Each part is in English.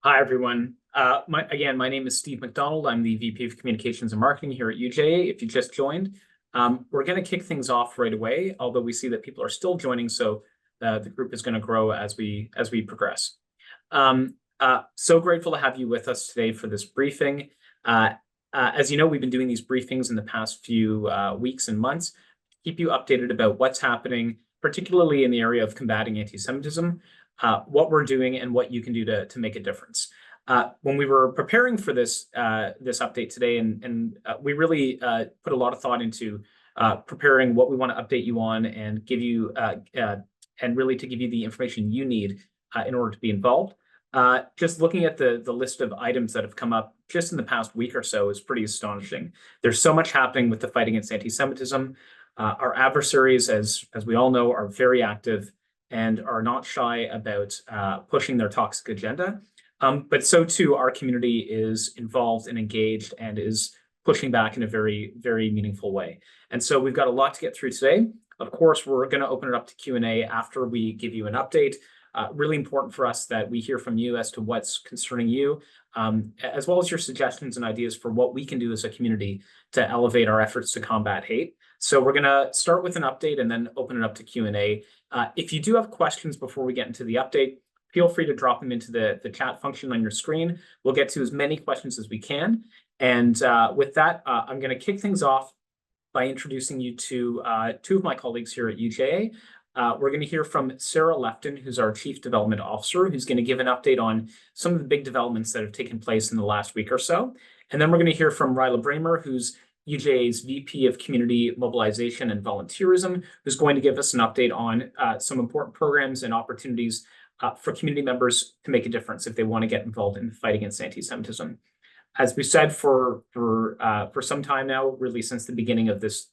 Hi, everyone. My name is Steve McDonald. I'm the VP of Communications and Marketing here at UJA. If you just joined, we're going to kick things off right away, although we see that people are still joining, so the group is going to grow as we progress. So grateful to have you with us today for this briefing. As you know, we've been doing these briefings in the past few weeks and months to keep you updated about what's happening, particularly in the area of combating anti-Semitism, what we're doing, and what you can do to make a difference. When we were preparing for this update today, and we really put a lot of thought into preparing what we want to update you on and give you and really to give you the information you need in order to be involved. Just looking at the list of items that have come up just in the past week or so is pretty astonishing. There's so much happening with the fight against anti-Semitism. Our adversaries, as we all know, are very active and are not shy about pushing their toxic agenda. But so too, our community is involved and engaged and is pushing back in a very, very meaningful way. And so we've got a lot to get through today. Of course, we're going to open it up to Q&A after we give you an update. Really important for us that we hear from you as to what's concerning you, as well as your suggestions and ideas for what we can do as a community to elevate our efforts to combat hate. So we're going to start with an update and then open it up to Q&A. If you do have questions before we get into the update, feel free to drop them into the chat function on your screen. We'll get to as many questions as we can. And with that, I'm going to kick things off by introducing you to two of my colleagues here at UJA. We're going to hear from Sarah Lefton, who's our Chief Development Officer, who's going to give an update on some of the big developments that have taken place in the last week or so. And then we're going to hear from Ryla Bramer, who's UJA's VP of Community Mobilization and Volunteerism, who's going to give us an update on some important programs and opportunities for community members to make a difference if they want to get involved in the fight against anti-Semitism. As we said for some time now, really since the beginning of this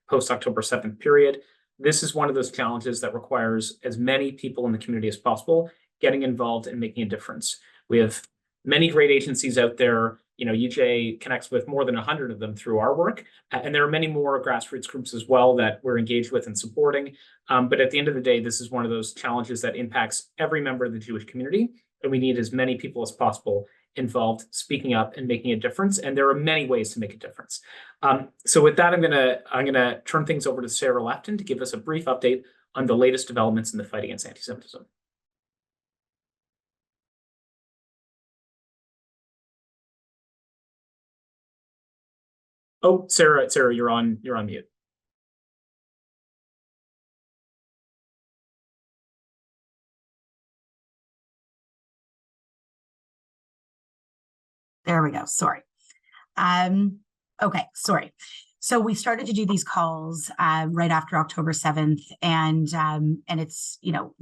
post-October 7th period, this is one of those challenges that requires as many people in the community as possible getting involved and making a difference. We have many great agencies out there. You know, UJA connects with more than 100 of them through our work. And there are many more grassroots groups as well that we're engaged with and supporting. But at the end of the day, this is one of those challenges that impacts every member of the Jewish community. And we need as many people as possible involved, speaking up and making a difference. And there are many ways to make a difference. So with that, I'm gonna turn things over to Sarah Lefton to give us a brief update on the latest developments in the fight against anti-Semitism. Oh, Sarah, you're on mute. There we go. Sorry. Okay, sorry. So we started to do these calls right after October 7th, and it's, you know,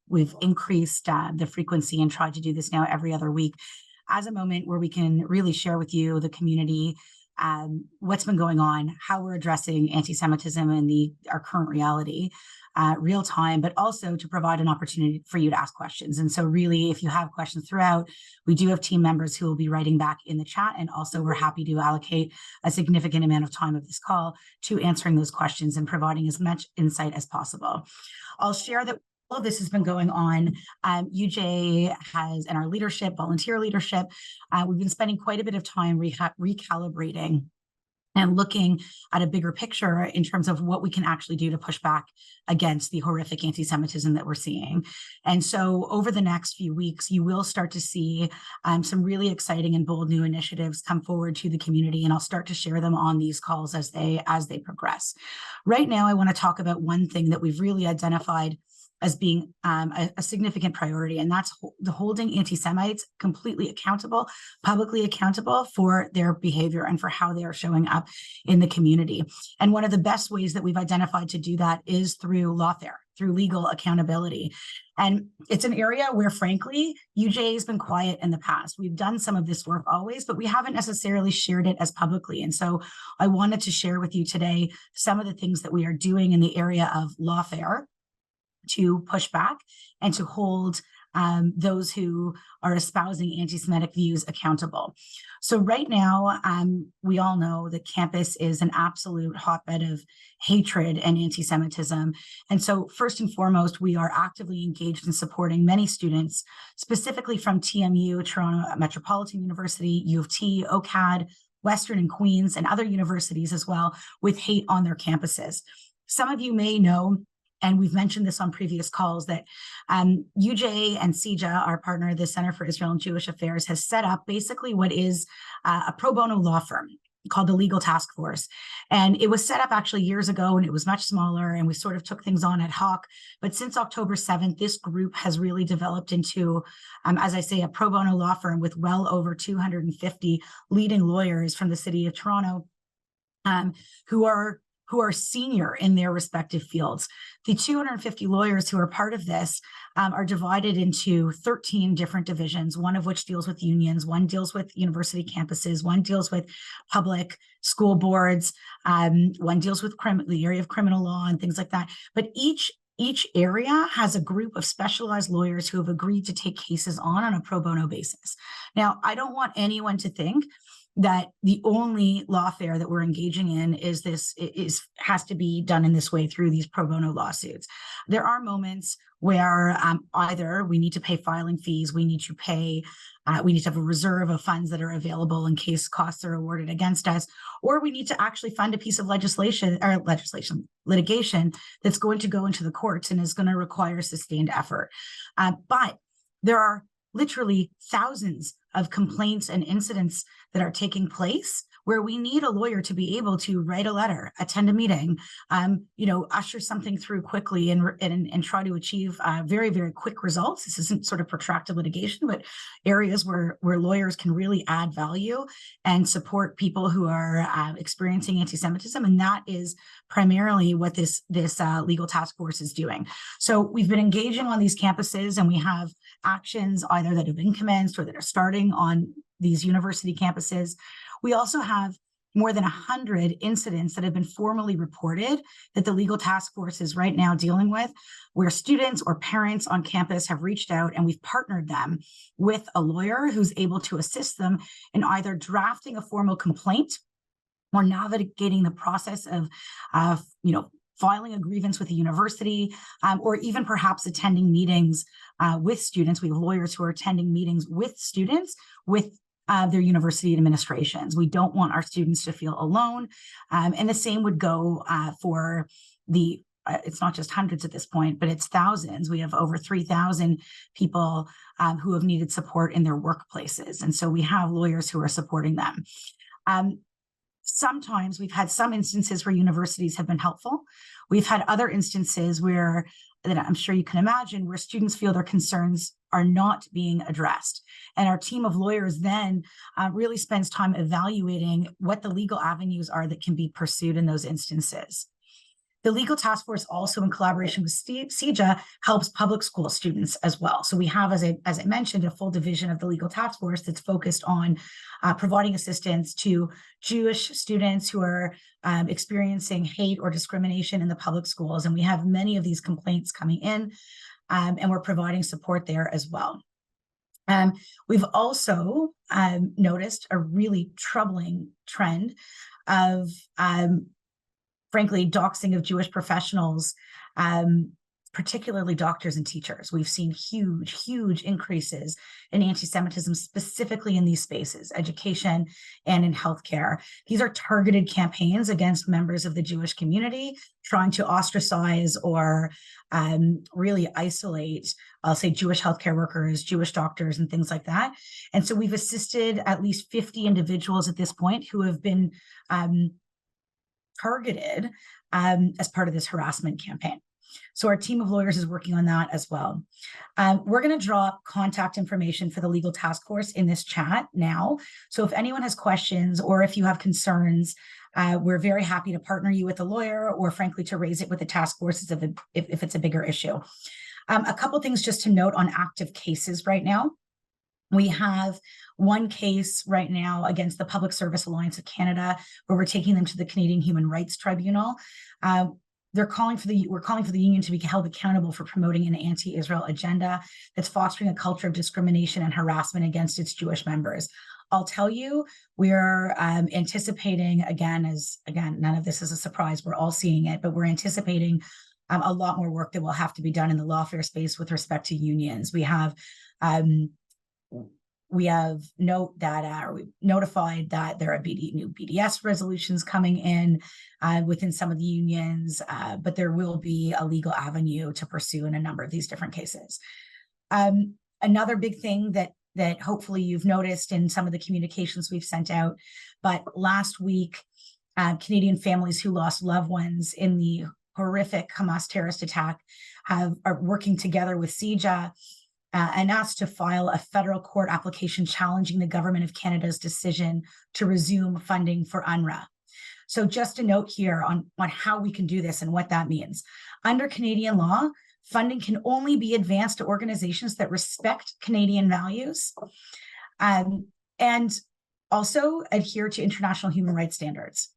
we've increased the frequency and tried to do this now every other week as a moment where we can really share with you, the community, what's been going on, how we're addressing anti-Semitism and our current reality, real time, but also to provide an opportunity for you to ask questions. And so really, if you have questions throughout, we do have team members who will be writing back in the chat. And also we're happy to allocate a significant amount of time of this call to answering those questions and providing as much insight as possible. I'll share that all of this has been going on. UJA has, and our leadership, volunteer leadership, we've been spending quite a bit of time recalibrating and looking at a bigger picture in terms of what we can actually do to push back against the horrific anti-Semitism that we're seeing. And so over the next few weeks, you will start to see some really exciting and bold new initiatives come forward to the community, and I'll start to share them on these calls as they progress. Right now, I want to talk about one thing that we've really identified as being a significant priority, and that's holding anti-Semites completely accountable, publicly accountable for their behavior and for how they are showing up in the community. And one of the best ways that we've identified to do that is through lawfare, through legal accountability. And it's an area where, frankly, UJA has been quiet in the past. We've done some of this work always, but we haven't necessarily shared it as publicly. And so I wanted to share with you today some of the things that we are doing in the area of lawfare to push back and to hold those who are espousing anti-Semitic views accountable. So right now, we all know that campus is an absolute hotbed of hatred and anti-Semitism. And so first and foremost, we are actively engaged in supporting many students, specifically from TMU, Toronto Metropolitan University, U of T, OCAD, Western and Queens, and other universities as well, with hate on their campuses. Some of you may know, and we've mentioned this on previous calls, that UJA and CJA, our partner, the Center for Israel and Jewish Affairs, has set up basically what is a pro bono law firm called the Legal Task Force. And it was set up actually years ago, and it was much smaller, and we sort of took things on ad hoc. But since October 7th, this group has really developed into, as I say, a pro bono law firm with well over 250 leading lawyers from the city of Toronto, who are senior in their respective fields. The 250 lawyers who are part of this are divided into 13 different divisions, one of which deals with unions, one deals with university campuses, one deals with public school boards, one deals with the area of criminal law and things like that. But each area has a group of specialized lawyers who have agreed to take cases on a pro bono basis. Now, I don't want anyone to think that the only lawfare that we're engaging in has to be done in this way through these pro bono lawsuits. There are moments where either we need to pay filing fees, we need to have a reserve of funds that are available in case costs are awarded against us, or we need to actually fund a piece of litigation that's going to go into the courts and is going to require sustained effort. But there are literally thousands of complaints and incidents that are taking place where we need a lawyer to be able to write a letter, attend a meeting, usher something through quickly and try to achieve very, very quick results. This isn't sort of protracted litigation, but areas where lawyers can really add value and support people who are experiencing anti-Semitism. And that is primarily what this legal task force is doing. So we've been engaging on these campuses, and we have actions either that have been commenced or that are starting on these university campuses. We also have more than 100 incidents that have been formally reported that the legal task force is right now dealing with, where students or parents on campus have reached out, and we've partnered them with a lawyer who's able to assist them in either drafting a formal complaint or navigating the process of filing a grievance with the university, or even perhaps attending meetings with students. We have lawyers who are attending meetings with students, with their university administrations. We don't want our students to feel alone. And the same would go for it's not just hundreds at this point, but it's thousands. We have over 3,000 people who have needed support in their workplaces. And so we have lawyers who are supporting them. Sometimes we've had some instances where universities have been helpful. We've had other instances that I'm sure you can imagine, where students feel their concerns are not being addressed. And our team of lawyers then really spends time evaluating what the legal avenues are that can be pursued in those instances. The Legal Task Force also, in collaboration with CJA, helps public school students as well. So we have, as I mentioned, a full division of the Legal Task Force that's focused on providing assistance to Jewish students who are experiencing hate or discrimination in the public schools. And we have many of these complaints coming in, and we're providing support there as well. We've also noticed a really troubling trend of frankly, doxing of Jewish professionals, particularly doctors and teachers. We've seen huge increases in anti-Semitism, specifically in these spaces, education and in healthcare. These are targeted campaigns against members of the Jewish community, trying to ostracize or really isolate, I'll say, Jewish healthcare workers, Jewish doctors, and things like that. And so we've assisted at least 50 individuals at this point who have been targeted as part of this harassment campaign. So our team of lawyers is working on that as well. We're going to drop contact information for the Legal Task Force in this chat now. So if anyone has questions or if you have concerns, we're very happy to partner you with a lawyer, or frankly, to raise it with the task forces if it's a bigger issue. A couple things just to note on active cases right now. We have one case right now against the Public Service Alliance of Canada, where we're taking them to the Canadian Human Rights Tribunal. we're calling for the union to be held accountable for promoting an anti-Israel agenda that's fostering a culture of discrimination and harassment against its Jewish members. I'll tell you, we're anticipating, again, none of this is a surprise, we're all seeing it, but we're anticipating a lot more work that will have to be done in the lawfare space with respect to unions. We have notified that there are new BDS resolutions coming in within some of the unions, but there will be a legal avenue to pursue in a number of these different cases. Another big thing that hopefully you've noticed in some of the communications we've sent out, but last week, Canadian families who lost loved ones in the horrific Hamas terrorist attack are working together with CIJA and asked to file a federal court application challenging the government of Canada's decision to resume funding for UNRWA. So just a note here on how we can do this and what that means. Under Canadian law, funding can only be advanced to organizations that respect Canadian values and also adhere to international human rights standards.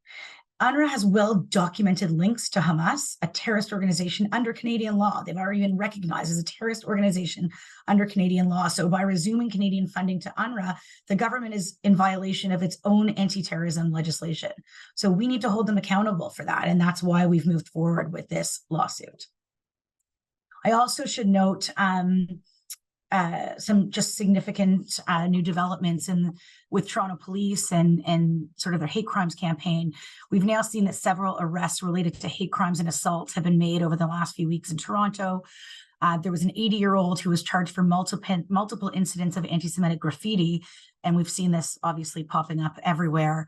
UNRWA has well-documented links to Hamas, a terrorist organization under Canadian law. They've already been recognized as a terrorist organization under Canadian law. So by resuming Canadian funding to UNRWA, the government is in violation of its own anti-terrorism legislation. So we need to hold them accountable for that. And that's why we've moved forward with this lawsuit. I also should note some just significant new developments with Toronto Police and sort of their hate crimes campaign. We've now seen that several arrests related to hate crimes and assaults have been made over the last few weeks in Toronto. There was an 80-year-old who was charged for multiple incidents of anti-Semitic graffiti, and we've seen this obviously popping up everywhere.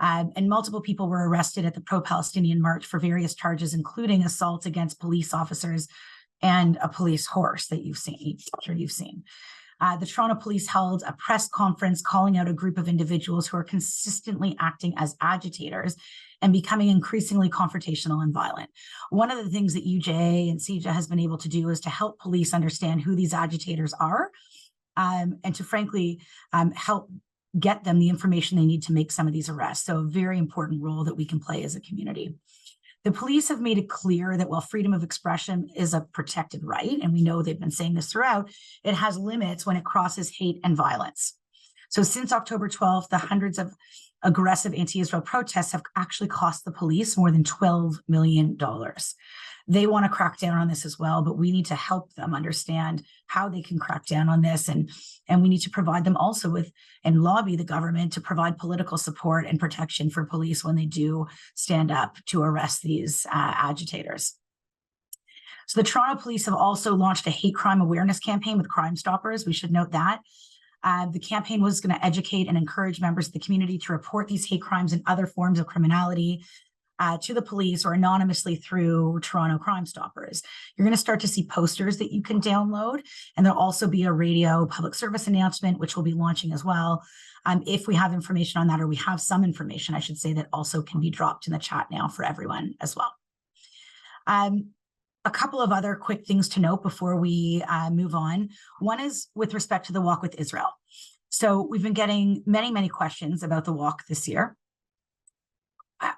And multiple people were arrested at the pro-Palestinian march for various charges, including assaults against police officers and a police horse that you've seen. I'm sure you've seen. The Toronto Police held a press conference calling out a group of individuals who are consistently acting as agitators and becoming increasingly confrontational and violent. One of the things that UJA and CIJA has been able to do is to help police understand who these agitators are and to frankly help get them the information they need to make some of these arrests. So a very important role that we can play as a community. The police have made it clear that while freedom of expression is a protected right, and we know they've been saying this throughout, it has limits when it crosses hate and violence. So since October 12th, the hundreds of aggressive anti-Israel protests have actually cost the police more than $12 million. They want to crack down on this as well, but we need to help them understand how they can crack down on this. And we need to provide them also with and lobby the government to provide political support and protection for police when they do stand up to arrest these agitators. So the Toronto Police have also launched a hate crime awareness campaign with Crime Stoppers. We should note that. The campaign was going to educate and encourage members of the community to report these hate crimes and other forms of criminality to the police or anonymously through Toronto Crime Stoppers. You're going to start to see posters that you can download, and there'll also be a radio public service announcement, which we'll be launching as well. If we have information on that, or we have some information, I should say, that also can be dropped in the chat now for everyone as well. A couple of other quick things to note before we move on. One is with respect to the Walk with Israel. So we've been getting many, many questions about the walk this year.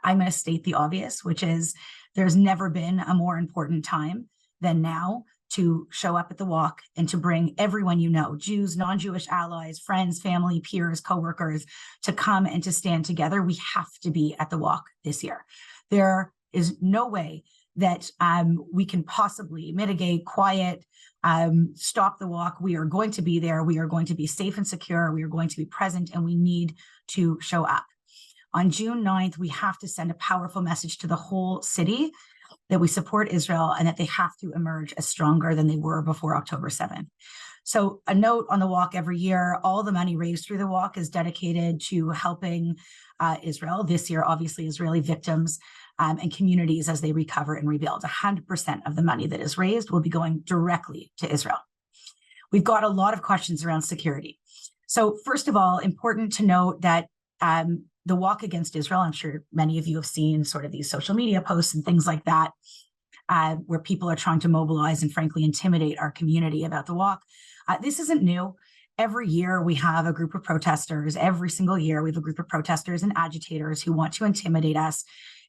I'm going to state the obvious, which is there's never been a more important time than now to show up at the walk and to bring everyone you know, Jews, non-Jewish allies, friends, family, peers, coworkers, to come and to stand together. We have to be at the walk this year. There is no way that we can possibly mitigate, quiet, stop the walk. We are going to be there. We are going to be safe and secure. We are going to be present, and we need to show up. On June 9th, we have to send a powerful message to the whole city that we support Israel and that they have to emerge as stronger than they were before October 7th. So a note on the walk every year, all the money raised through the walk is dedicated to helping Israel. This year, obviously, Israeli victims and communities as they recover and rebuild. 100% of the money that is raised will be going directly to Israel. We've got a lot of questions around security. So first of all, important to note that the walk against Israel, I'm sure many of you have seen sort of these social media posts and things like that, where people are trying to mobilize and frankly intimidate our community about the walk. This isn't new. Every year we have a group of protesters. Every single year we have a group of protesters and agitators who want to intimidate us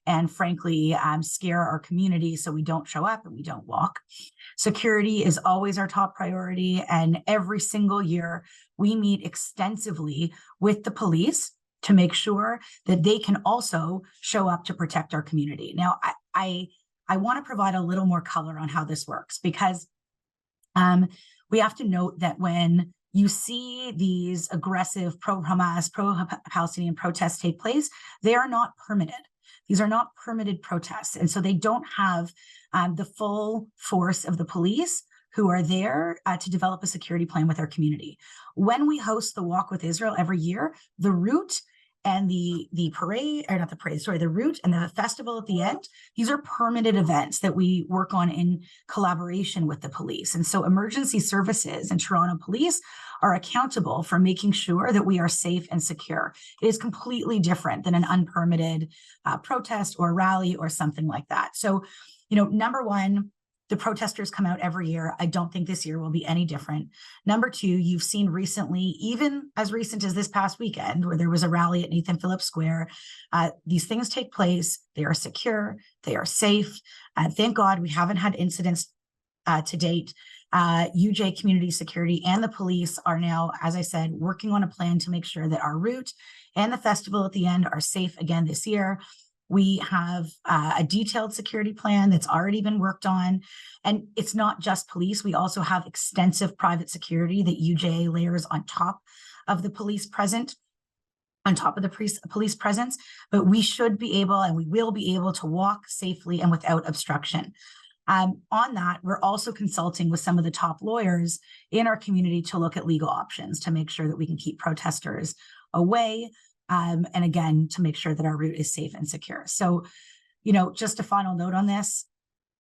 and frankly, scare our community so we don't show up and we don't walk. Security is always our top priority, and every single year we meet extensively with the police to make sure that they can also show up to protect our community. Now, I want to provide a little more color on how this works, because we have to note that when you see these aggressive pro-Hamas, pro-Palestinian protests take place, they are not permitted. These are not permitted protests. And so they don't have the full force of the police who are there to develop a security plan with our community. When we host the Walk with Israel every year, the route and the parade, or not the parade, sorry, the route and the festival at the end, these are permitted events that we work on in collaboration with the police. And so emergency services and Toronto Police are accountable for making sure that we are safe and secure. It is completely different than an unpermitted protest or rally or something like that. So, number one, the protesters come out every year. I don't think this year will be any different. Number two, you've seen recently, even as recent as this past weekend, where there was a rally at Nathan Phillips Square. These things take place. They are secure. They are safe. Thank God we haven't had incidents to date. UJ Community Security and the police are now, as I said, working on a plan to make sure that our route and the festival at the end are safe again this year. We have a detailed security plan that's already been worked on. And it's not just police. We also have extensive private security that UJA layers on top of the police presence. But we should be able, and we will be able, to walk safely and without obstruction. On that, we're also consulting with some of the top lawyers in our community to look at legal options to make sure that we can keep protesters away. And again, to make sure that our route is safe and secure. So, just a final note on this,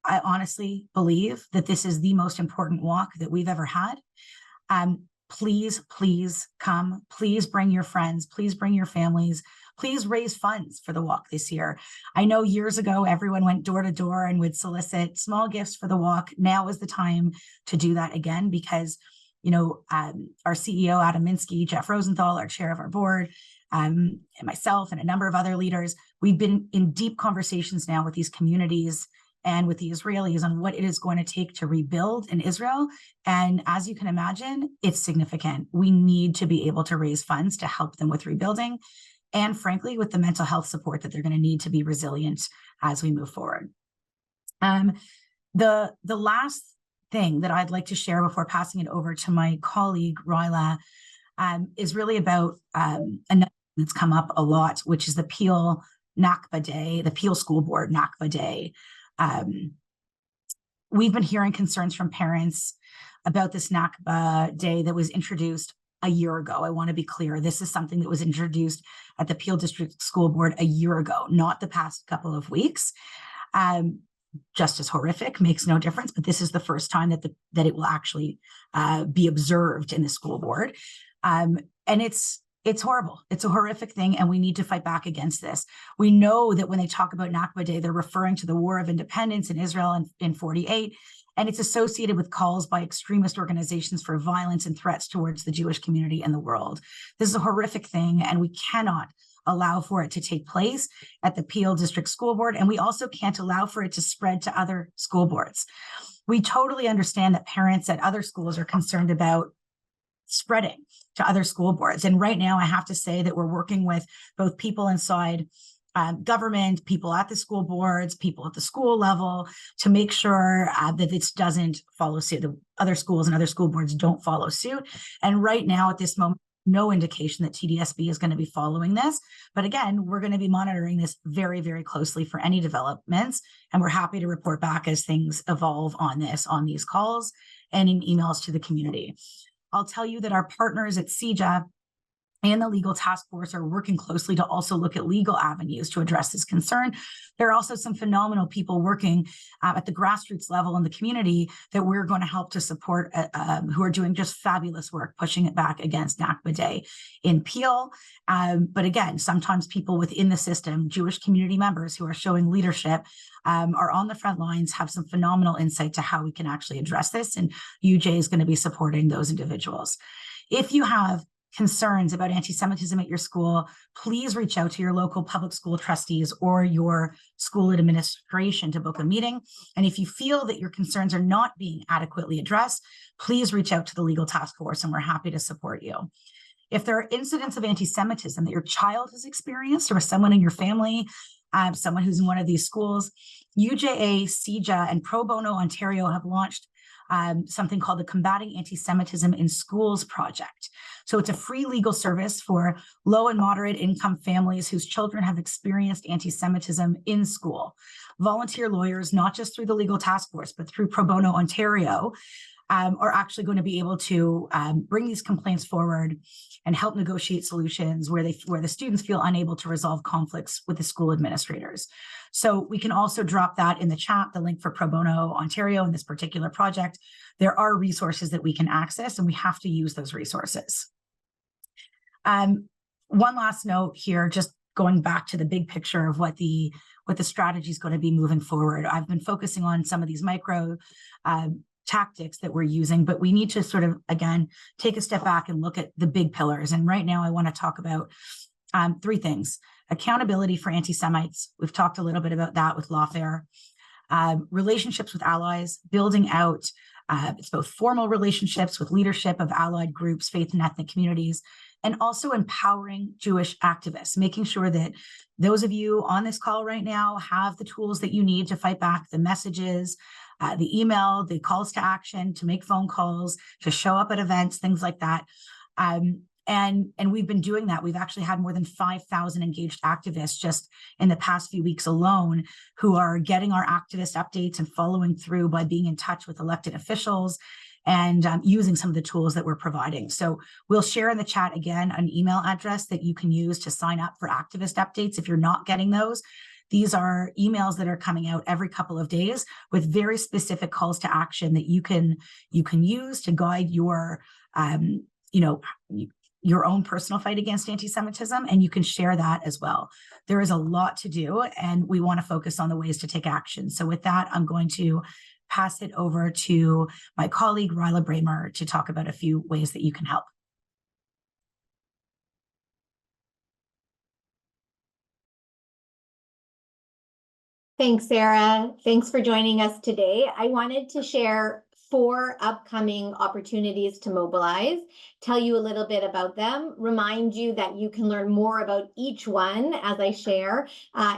I honestly believe that this is the most important walk that we've ever had. Please come. Please bring your friends. Please bring your families. Please raise funds for the walk this year. I know years ago, everyone went door to door and would solicit small gifts for the walk. Now is the time to do that again, because, our CEO, Adam Minsky, Jeff Rosenthal, our chair of our board, and myself and a number of other leaders, we've been in deep conversations now with these communities and with the Israelis on what it is going to take to rebuild in Israel. And as you can imagine, it's significant. We need to be able to raise funds to help them with rebuilding, and frankly, with the mental health support that they're going to need to be resilient as we move forward. The last thing that I'd like to share before passing it over to my colleague, Ryla, is really about another that's come up a lot, which is the Peel Nakba Day, the Peel School Board Nakba Day. We've been hearing concerns from parents about this Nakba Day that was introduced a year ago. I want to be clear. This is something that was introduced at the Peel District School Board a year ago, not the past couple of weeks. Just as horrific, makes no difference, but this is the first time that it will actually be observed in the school board. And it's horrible. It's a horrific thing, and we need to fight back against this. We know that when they talk about Nakba Day, they're referring to the War of Independence in Israel in 1948, and it's associated with calls by extremist organizations for violence and threats towards the Jewish community and the world. This is a horrific thing, and we cannot allow for it to take place at the Peel District School Board, and we also can't allow for it to spread to other school boards. We totally understand that parents at other schools are concerned about spreading to other school boards. And right now, I have to say that we're working with both people inside government, people at the school boards, people at the school level, to make sure that this doesn't follow suit. The other schools and other school boards don't follow suit. And right now, at this moment, no indication that TDSB is going to be following this. But again, we're going to be monitoring this very, very closely for any developments. And we're happy to report back as things evolve on this, on these calls and in emails to the community. I'll tell you that our partners at CEJA and the legal task force are working closely to also look at legal avenues to address this concern. There are also some phenomenal people working at the grassroots level in the community that we're going to help to support, who are doing just fabulous work, pushing it back against Nakba Day in Peel. But again, sometimes people within the system, Jewish community members who are showing leadership, are on the front lines, have some phenomenal insight to how we can actually address this. And UJ is going to be supporting those individuals. If you have concerns about anti-Semitism at your school, please reach out to your local public school trustees or your school administration to book a meeting. And if you feel that your concerns are not being adequately addressed, please reach out to the legal task force, and we're happy to support you. If there are incidents of anti-Semitism that your child has experienced, or someone in your family, someone who's in one of these schools, UJA, CJA, and Pro Bono Ontario have launched something called the Combating Anti-Semitism in Schools Project. So it's a free legal service for low and moderate income families whose children have experienced anti-Semitism in school. Volunteer lawyers, not just through the legal task force, but through Pro Bono Ontario, are actually going to be able to bring these complaints forward and help negotiate solutions where the students feel unable to resolve conflicts with the school administrators. So we can also drop that in the chat, the link for Pro Bono Ontario in this particular project. There are resources that we can access, and we have to use those resources. One last note here, just going back to the big picture of what the strategy is going to be moving forward. I've been focusing on some of these micro tactics that we're using, but we need to sort of, again, take a step back and look at the big pillars. And right now I want to talk about three things: accountability for anti-Semites. We've talked a little bit about that with Lawfare. Relationships with allies, building out it's both formal relationships with leadership of allied groups, faith and ethnic communities, and also empowering Jewish activists, making sure that those of you on this call right now have the tools that you need to fight back, the messages, the email, the calls to action, to make phone calls, to show up at events, things like that. And we've been doing that. We've actually had more than 5,000 engaged activists just in the past few weeks alone who are getting our activist updates and following through by being in touch with elected officials and using some of the tools that we're providing. So we'll share in the chat again an email address that you can use to sign up for activist updates if you're not getting those. These are emails that are coming out every couple of days with very specific calls to action that you can use to guide your your own personal fight against anti-Semitism, and you can share that as well. There is a lot to do, and we want to focus on the ways to take action. So with that, I'm going to pass it over to my colleague, Ryla Bramer, to talk about a few ways that you can help. Thanks, Sarah. Thanks for joining us today. I wanted to share 4 upcoming opportunities to mobilize, tell you a little bit about them, remind you that you can learn more about each one as I share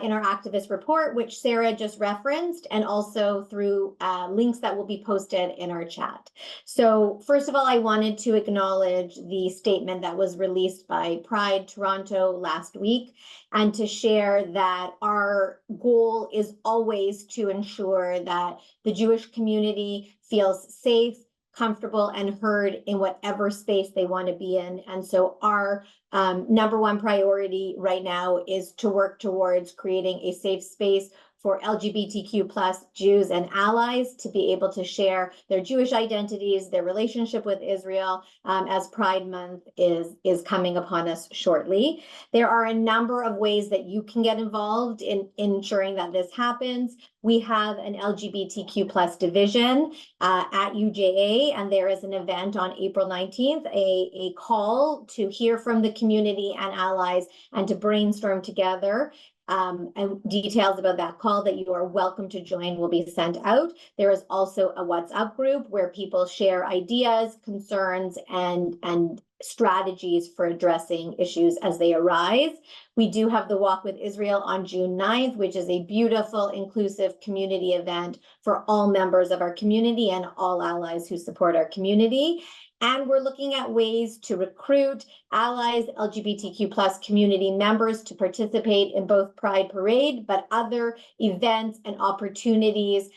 in our activist report, which Sarah just referenced, and also through links that will be posted in our chat. So first of all, I wanted to acknowledge the statement that was released by Pride Toronto last week, and to share that our goal is always to ensure that the Jewish community feels safe, comfortable, and heard in whatever space they want to be in. And so our number one priority right now is to work towards creating a safe space for LGBTQ+ Jews and allies to be able to share their Jewish identities, their relationship with Israel, as Pride Month is coming upon us shortly. There are a number of ways that you can get involved in ensuring that this happens. We have an LGBTQ+ division at UJA, and there is an event on April 19th, a call to hear from the community and allies and to brainstorm together. And details about that call that you are welcome to join will be sent out. There is also a WhatsApp group where people share ideas, concerns, and strategies for addressing issues as they arise. We do have the Walk with Israel on June 9th, which is a beautiful, inclusive community event for all members of our community and all allies who support our community. And we're looking at ways to recruit allies, LGBTQ+ community members to participate in both Pride Parade, but other events and opportunities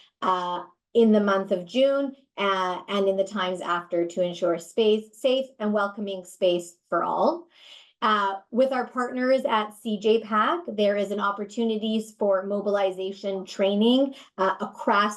in the month of June and in the times after, to ensure safe and welcoming space for all. With our partners at CJPAC, there is an opportunities for mobilization training, a crash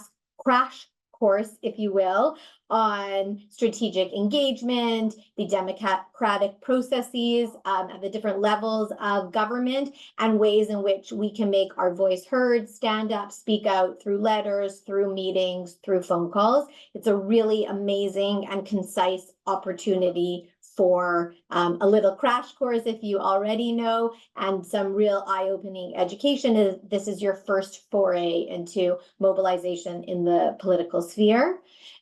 course, if you will, on strategic engagement, the democratic processes at the different levels of government, and ways in which we can make our voice heard, stand up, speak out through letters, through meetings, through phone calls. It's a really amazing and concise opportunity for a little crash course if you already know, and some real eye-opening education. This is your first foray into mobilization in the political sphere.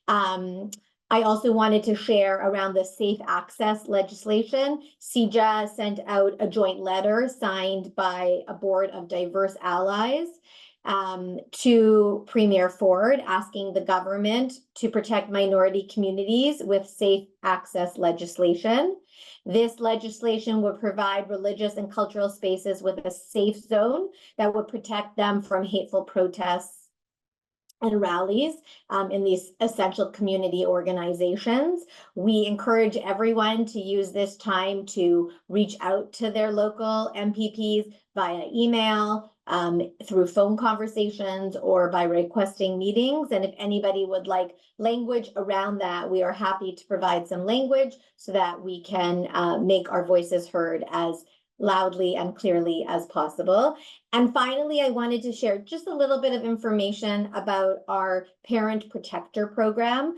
I also wanted to share around the safe access legislation. CIJA sent out a joint letter signed by a board of diverse allies to Premier Ford, asking the government to protect minority communities with safe access legislation. This legislation would provide religious and cultural spaces with a safe zone that would protect them from hateful protests and rallies in these essential community organizations. We encourage everyone to use this time to reach out to their local MPPs via email, through phone conversations, or by requesting meetings. And if anybody would like language around that, we are happy to provide some language so that we can make our voices heard as loudly and clearly as possible. And finally, I wanted to share just a little bit of information about our Parent Protector program.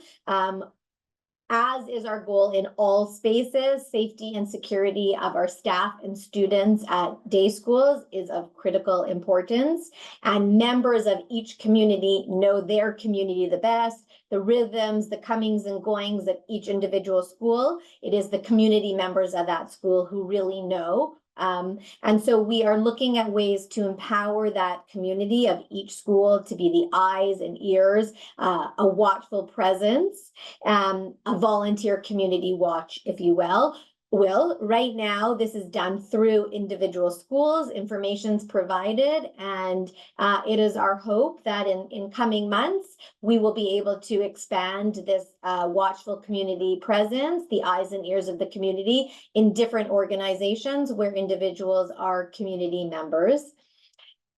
As is our goal in all spaces, safety and security of our staff and students at day schools is of critical importance. And members of each community know their community the best, the rhythms, the comings and goings of each individual school. It is the community members of that school who really know. And so we are looking at ways to empower that community of each school to be the eyes and ears, a watchful presence, a volunteer community watch, if you will. Right now, this is done through individual schools, information's provided, and it is our hope that in coming months, we will be able to expand this watchful community presence, the eyes and ears of the community, in different organizations where individuals are community members.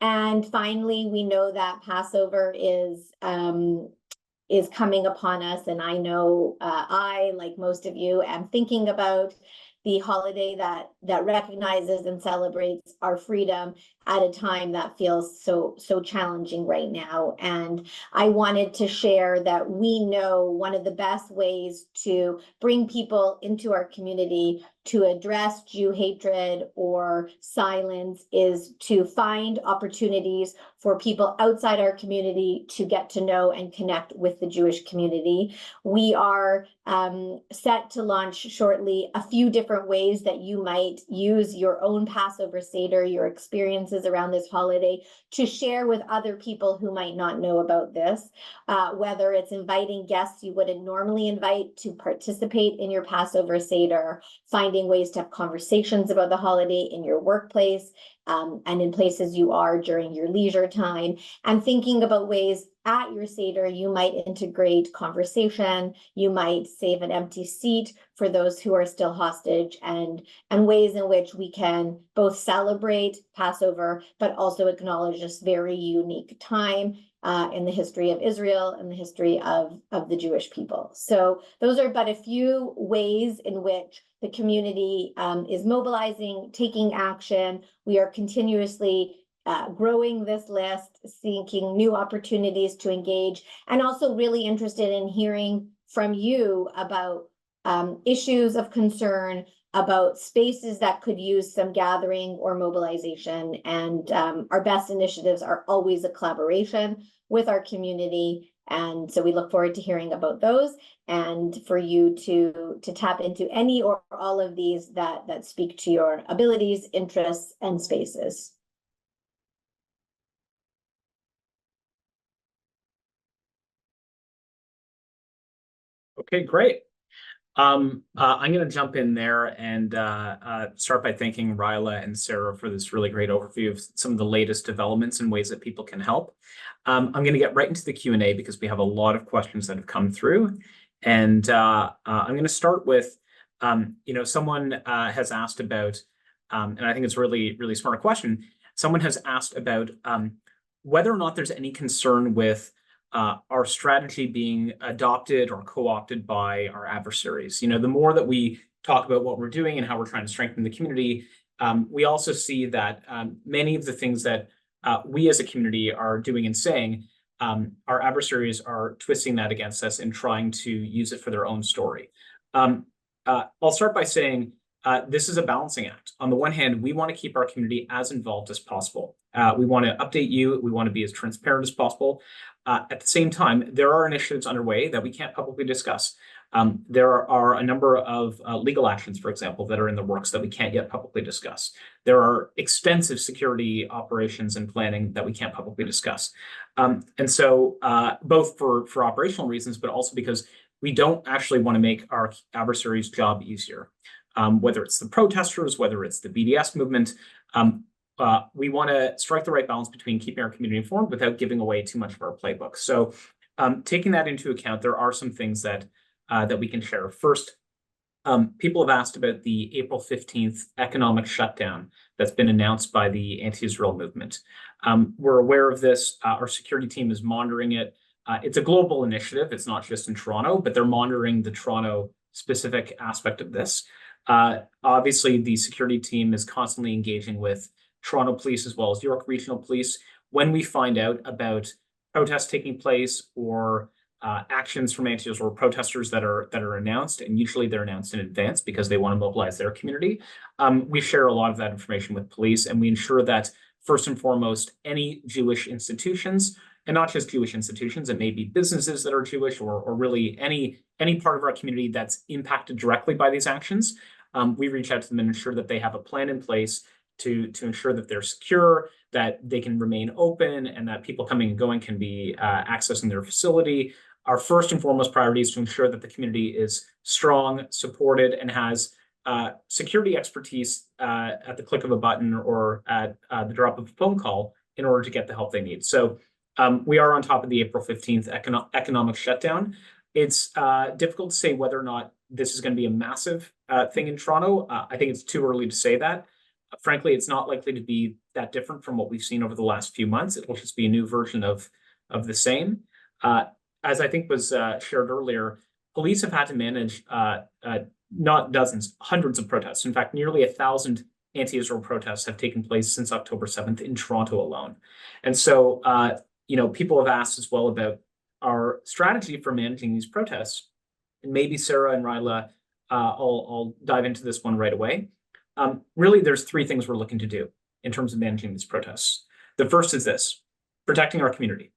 And finally, we know that Passover is coming upon us, and I know I, like most of you, am thinking about the holiday that recognizes and celebrates our freedom at a time that feels so challenging right now. And I wanted to share that we know one of the best ways to bring people into our community to address Jew hatred or silence is to find opportunities for people outside our community to get to know and connect with the Jewish community. We are set to launch shortly a few different ways that you might use your own Passover Seder, your experiences around this holiday, to share with other people who might not know about this, whether it's inviting guests you wouldn't normally invite to participate in your Passover Seder, finding ways to have conversations about the holiday in your workplace, and in places you are during your leisure time, and thinking about ways at your Seder you might integrate conversation, you might save an empty seat for those who are still hostage, and ways in which we can both celebrate Passover, but also acknowledge this very unique time in the history of Israel and the history of the Jewish people. So those are but a few ways in which the community is mobilizing, taking action. We are continuously growing this list, seeking new opportunities to engage, and also really interested in hearing from you about issues of concern, about spaces that could use some gathering or mobilization. And our best initiatives are always a collaboration with our community. And so we look forward to hearing about those, and for you to tap into any or all of these that speak to your abilities, interests, and spaces. Okay, great. I'm going to jump in there and start by thanking Ryla and Sarah for this really great overview of some of the latest developments and ways that people can help. I'm going to get right into the Q&A because we have a lot of questions that have come through. And I'm going to start with, someone has asked about, and I think it's a really, really smart question. Someone has asked about whether or not there's any concern with our strategy being adopted or co-opted by our adversaries. The more that we talk about what we're doing and how we're trying to strengthen the community, we also see that many of the things that we as a community are doing and saying, our adversaries are twisting that against us and trying to use it for their own story. I'll start by saying this is a balancing act. On the one hand, we want to keep our community as involved as possible. We want to update you. We want to be as transparent as possible. At the same time, there are initiatives underway that we can't publicly discuss. There are a number of legal actions, for example, that are in the works that we can't yet publicly discuss. There are extensive security operations and planning that we can't publicly discuss. And so both for operational reasons, but also because we don't actually want to make our adversaries' job easier. Whether it's the protesters, whether it's the BDS movement, we want to strike the right balance between keeping our community informed without giving away too much of our playbook. So taking that into account, there are some things that we can share. First, people have asked about the April 15th economic shutdown that's been announced by the anti-Israel movement. We're aware of this. Our security team is monitoring it. It's a global initiative. It's not just in Toronto, but they're monitoring the Toronto specific aspect of this. Obviously, the security team is constantly engaging with Toronto Police as well as York Regional Police. When we find out about protests taking place or actions from anti-Israel protesters that are announced, and usually they're announced in advance because they want to mobilize their community, we share a lot of that information with police, and we ensure that first and foremost, any Jewish institutions, and not just Jewish institutions, it may be businesses that are Jewish or really any part of our community that's impacted directly by these actions, we reach out to them and ensure that they have a plan in place to ensure that they're secure, that they can remain open, and that people coming and going can be accessing their facility. Our first and foremost priority is to ensure that the community is strong, supported, and has security expertise at the click of a button or at the drop of a phone call in order to get the help they need. So we are on top of the April 15th economic shutdown. It's difficult to say whether or not this is going to be a massive thing in Toronto. I think it's too early to say that. Frankly, it's not likely to be that different from what we've seen over the last few months. It will just be a new version of the same. As I think was shared earlier, police have had to manage not dozens, hundreds of protests. In fact, nearly 1,000 anti-Israel protests have taken place since October 7th in Toronto alone. And so, people have asked as well about our strategy for managing these protests. And maybe Sarah and Ryla, I'll dive into this one right away. Really, there's three things we're looking to do in terms of managing these protests. The first is this: protecting our community.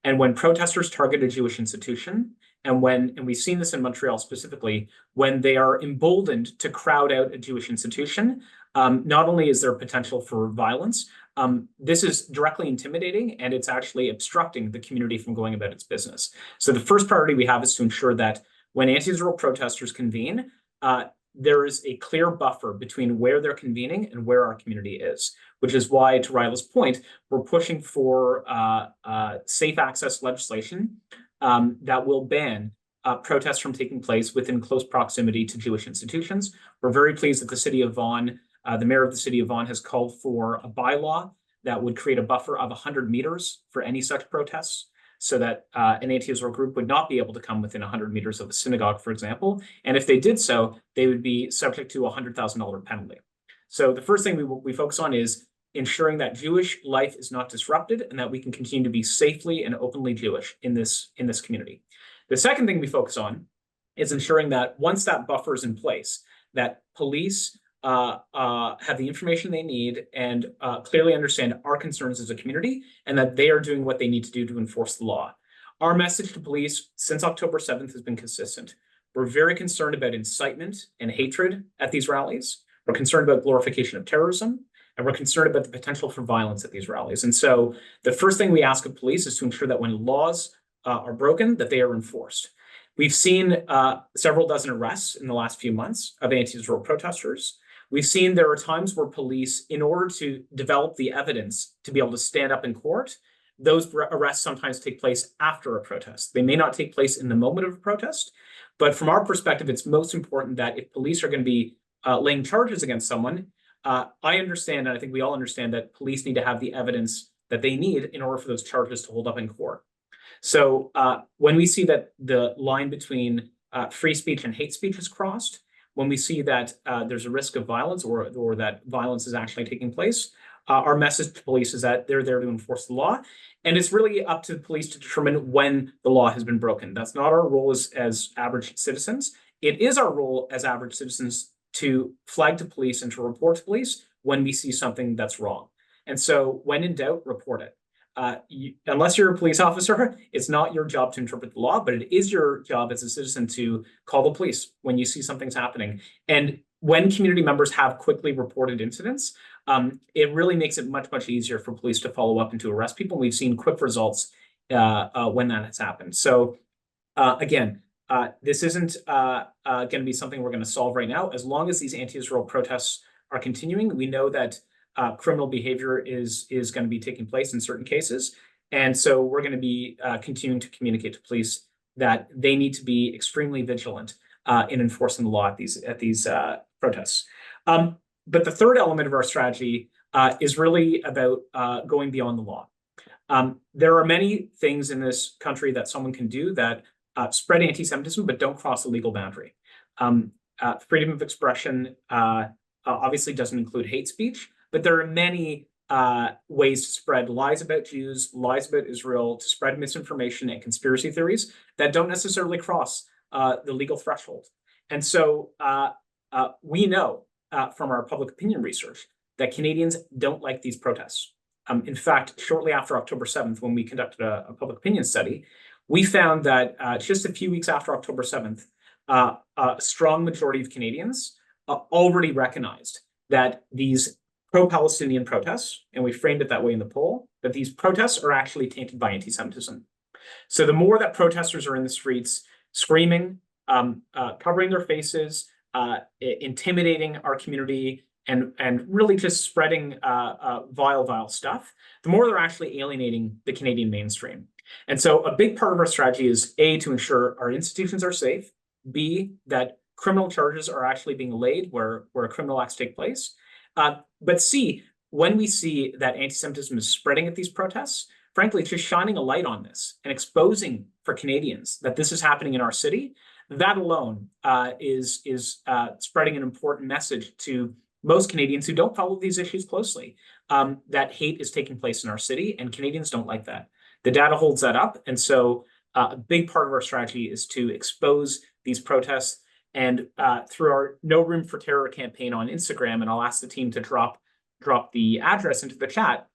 And when protesters target a Jewish institution, and we've seen this in Montreal specifically, when they are emboldened to crowd out a Jewish institution, not only is there potential for violence, this is directly intimidating, and it's actually obstructing the community from going about its business. So the first priority we have is to ensure that when anti-Israel protesters convene, there is a clear buffer between where they're convening and where our community is, which is why, to Ryla's point, we're pushing for safe access legislation that will ban protests from taking place within close proximity to Jewish institutions. We're very pleased that the city of Vaughan, the mayor of the city of Vaughan, has called for a bylaw that would create a buffer of 100 meters for any such protests, so that an anti-Israel group would not be able to come within 100 meters of a synagogue, for example. And if they did so, they would be subject to a $100,000 penalty. So the first thing we focus on is ensuring that Jewish life is not disrupted and that we can continue to be safely and openly Jewish in this community. The second thing we focus on is ensuring that once that buffer is in place, that police have the information they need and clearly understand our concerns as a community, and that they are doing what they need to do to enforce the law. Our message to police since October 7th has been consistent. We're very concerned about incitement and hatred at these rallies. We're concerned about glorification of terrorism, and we're concerned about the potential for violence at these rallies. And so the first thing we ask of police is to ensure that when laws are broken, that they are enforced. We've seen several dozen arrests in the last few months of anti-Israel protesters. We've seen there are times where police, in order to develop the evidence to be able to stand up in court, those arrests sometimes take place after a protest. They may not take place in the moment of a protest, but from our perspective, it's most important that if police are going to be laying charges against someone, I understand, and I think we all understand, that police need to have the evidence that they need in order for those charges to hold up in court. So when we see that the line between free speech and hate speech is crossed, when we see that there's a risk of violence or that violence is actually taking place, our message to police is that they're there to enforce the law. And it's really up to the police to determine when the law has been broken. That's not our role as average citizens. it is our role as average citizens to flag to police and to report to police when we see something that's wrong. And so when in doubt, report it. Unless you're a police officer, it's not your job to interpret the law, but it is your job as a citizen to call the police when you see something's happening. And when community members have quickly reported incidents, it really makes it much, much easier for police to follow up and to arrest people. We've seen quick results when that has happened. So again, this isn't going to be something we're going to solve right now. As long as these anti-Israel protests are continuing, we know that criminal behavior is going to be taking place in certain cases. And so we're going to be continuing to communicate to police that they need to be extremely vigilant in enforcing the law at these protests. But the third element of our strategy is really about going beyond the law. There are many things in this country that someone can do that spread anti-Semitism, but don't cross a legal boundary. Freedom of expression obviously doesn't include hate speech, but there are many ways to spread lies about Jews, lies about Israel, to spread misinformation and conspiracy theories that don't necessarily cross the legal threshold. And so we know from our public opinion research that Canadians don't like these protests. In fact, shortly after October 7th, when we conducted a public opinion study, we found that just a few weeks after October 7th, a strong majority of Canadians already recognized that these pro-Palestinian protests, and we framed it that way in the poll, that these protests are actually tainted by anti-Semitism. So the more that protesters are in the streets screaming, covering their faces, intimidating our community, and really just spreading vile stuff, the more they're actually alienating the Canadian mainstream. And so a big part of our strategy is A, to ensure our institutions are safe, B, that criminal charges are actually being laid where criminal acts take place, but C, when we see that anti-Semitism is spreading at these protests, frankly, just shining a light on this and exposing for Canadians that this is happening in our city, that alone is spreading an important message to most Canadians who don't follow these issues closely, that hate is taking place in our city, and Canadians don't like that. The data holds that up, and so a big part of our strategy is to expose these protests. And through our No Room for Terror campaign on Instagram, and I'll ask the team to drop the address into the chat,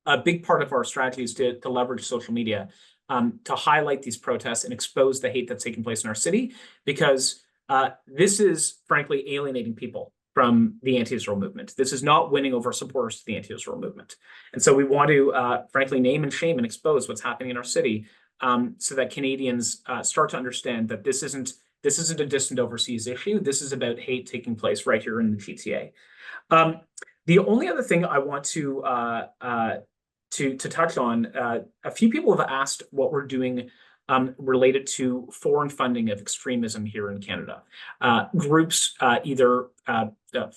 a big part of our strategy is to leverage social media to highlight these protests and expose the hate that's taking place in our city, because this is frankly alienating people from the anti-Israel movement. This is not winning over supporters to the anti-Israel movement. And so we want to frankly name and shame and expose what's happening in our city so that Canadians start to understand that this isn't a distant overseas issue. This is about hate taking place right here in the GTA. The only other thing I want to touch on, a few people have asked what we're doing related to foreign funding of extremism here in Canada. Groups, either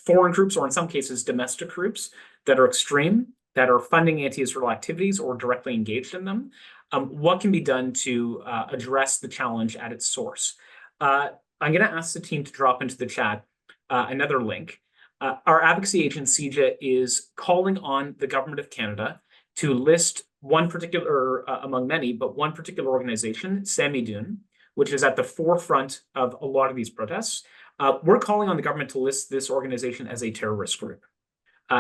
foreign groups or in some cases domestic groups that are extreme, that are funding anti-Israel activities or directly engaged in them. What can be done to address the challenge at its source? I'm going to ask the team to drop into the chat another link. Our advocacy agent, CJA, is calling on the Government of Canada to list one particular, among many, but one particular organization, Samidoun, which is at the forefront of a lot of these protests. We're calling on the government to list this organization as a terrorist group.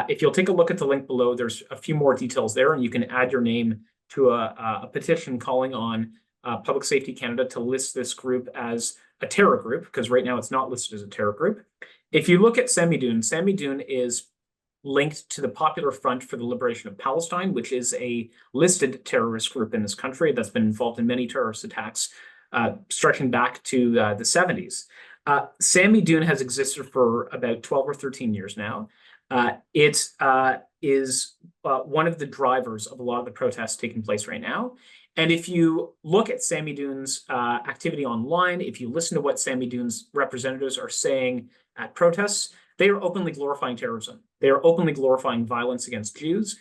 If you'll take a look at the link below, there's a few more details there, and you can add your name to a petition calling on Public Safety Canada to list this group as a terror group, because right now it's not listed as a terror group. If you look at Samidoun, Samidoun is linked to the Popular Front for the Liberation of Palestine, which is a listed terrorist group in this country that's been involved in many terrorist attacks stretching back to the 70s. Samidoun has existed for about 12 or 13 years now. It is one of the drivers of a lot of the protests taking place right now. And if you look at Samidoun's activity online, if you listen to what Samidoun's representatives are saying at protests, they are openly glorifying terrorism. They are openly glorifying violence against Jews.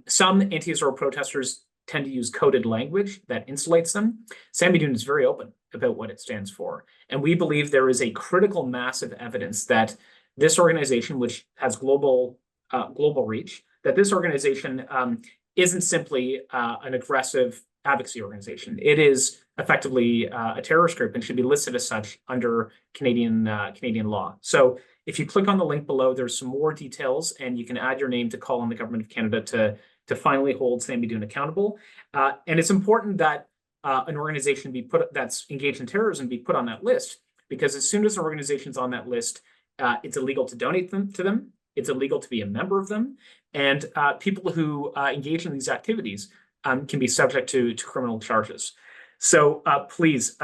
Some anti-Israel protesters tend to use coded language that insulates them. Samidoun is very open about what it stands for. And we believe there is a critical mass of evidence that this organization, which has global reach, that this organization isn't simply an aggressive advocacy organization. It is effectively a terrorist group and should be listed as such under Canadian law. So if you click on the link below, there's some more details, and you can add your name to call on the government of Canada to finally hold Sam Bidun accountable. And it's important that an organization that's engaged in terrorism be put on that list, because as soon as an organization's on that list, it's illegal to donate to them. It's illegal to be a member of them, and people who engage in these activities can be subject to criminal charges. So please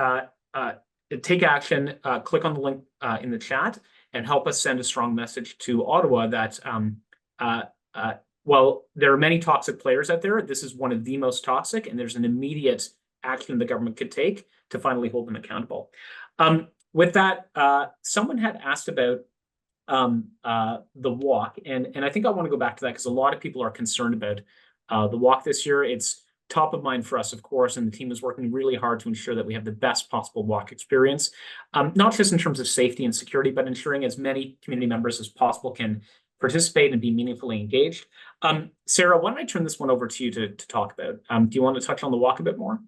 take action. Click on the link in the chat and help us send a strong message to Ottawa that while there are many toxic players out there, this is one of the most toxic, and there's an immediate action the government could take to finally hold them accountable. With that, someone had asked about the walk, and I think I want to go back to that because a lot of people are concerned about the walk this year. It's top of mind for us, of course, and the team is working really hard to ensure that we have the best possible walk experience, not just in terms of safety and security, but ensuring as many community members as possible can participate and be meaningfully engaged. Sarah, why don't I turn this one over to you to talk about? Do you want to touch on the walk a bit more?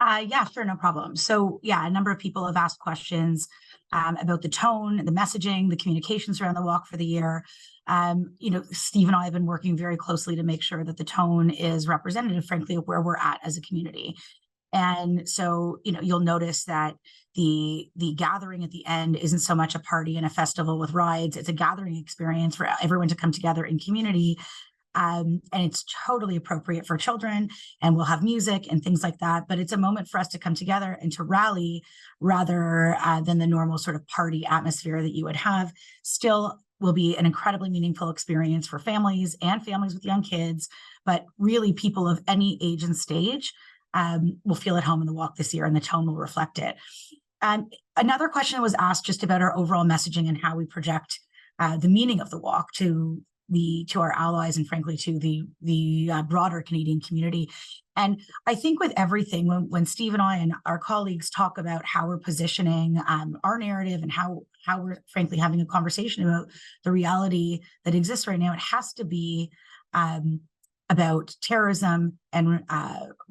Yeah, sure, no problem. So yeah, a number of people have asked questions about the tone, the messaging, the communications around the walk for the year. Steve and I have been working very closely to make sure that the tone is representative, frankly, of where we're at as a community. And so, you'll notice that the gathering at the end isn't so much a party and a festival with rides. It's a gathering experience for everyone to come together in community. And it's totally appropriate for children, and we'll have music and things like that. But it's a moment for us to come together and to rally rather than the normal sort of party atmosphere that you would have. Still will be an incredibly meaningful experience for families and families with young kids, but really people of any age and stage will feel at home in the walk this year, and the tone will reflect it. Another question was asked just about our overall messaging and how we project the meaning of the walk to our allies and frankly to the broader Canadian community. And I think with everything, when Steve and I and our colleagues talk about how we're positioning our narrative and how we're frankly having a conversation about the reality that exists right now, it has to be about terrorism and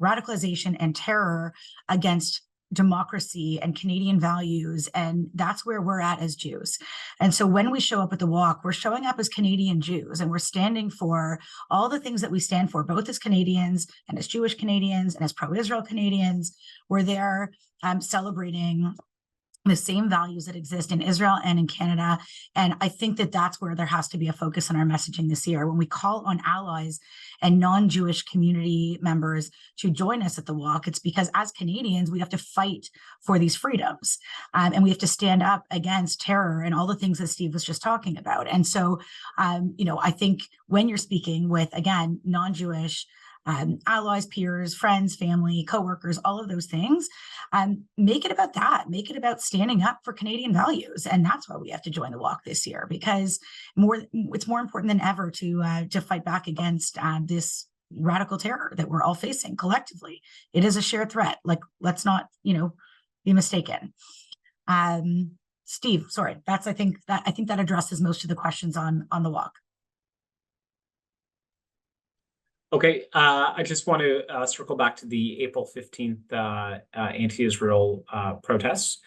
radicalization and terror against democracy and Canadian values. And that's where we're at as Jews. And so when we show up at the walk, we're showing up as Canadian Jews, and we're standing for all the things that we stand for, both as Canadians and as Jewish Canadians and as pro-Israel Canadians. We're there celebrating the same values that exist in Israel and in Canada. And I think that that's where there has to be a focus on our messaging this year. When we call on allies and non-Jewish community members to join us at the walk, it's because as Canadians, we have to fight for these freedoms. And we have to stand up against terror and all the things that Steve was just talking about. And so, I think when you're speaking with, again, non-Jewish allies, peers, friends, family, coworkers, all of those things, make it about that. Make it about standing up for Canadian values, and that's why we have to join the walk this year, because it's more important than ever to fight back against this radical terror that we're all facing collectively. It is a shared threat. Like, let's not, be mistaken. Steve, sorry, I think that addresses most of the questions on the walk. Okay, I just want to circle back to the April 15th anti-Israel protests.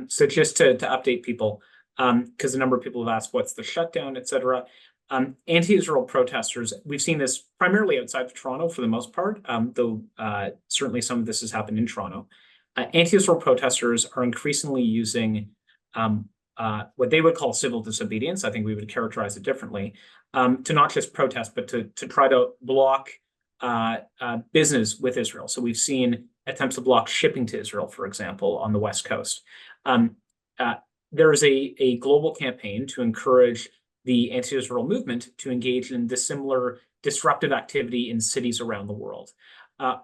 So just to update people, because a number of people have asked what's the shutdown, et cetera. Anti-Israel protesters, we've seen this primarily outside of Toronto for the most part, though certainly some of this has happened in Toronto. Anti-Israel protesters are increasingly using what they would call civil disobedience. I think we would characterize it differently, to not just protest, but to try to block business with Israel. So we've seen attempts to block shipping to Israel, for example, on the West Coast. There is a global campaign to encourage the anti-Israel movement to engage in this similar disruptive activity in cities around the world.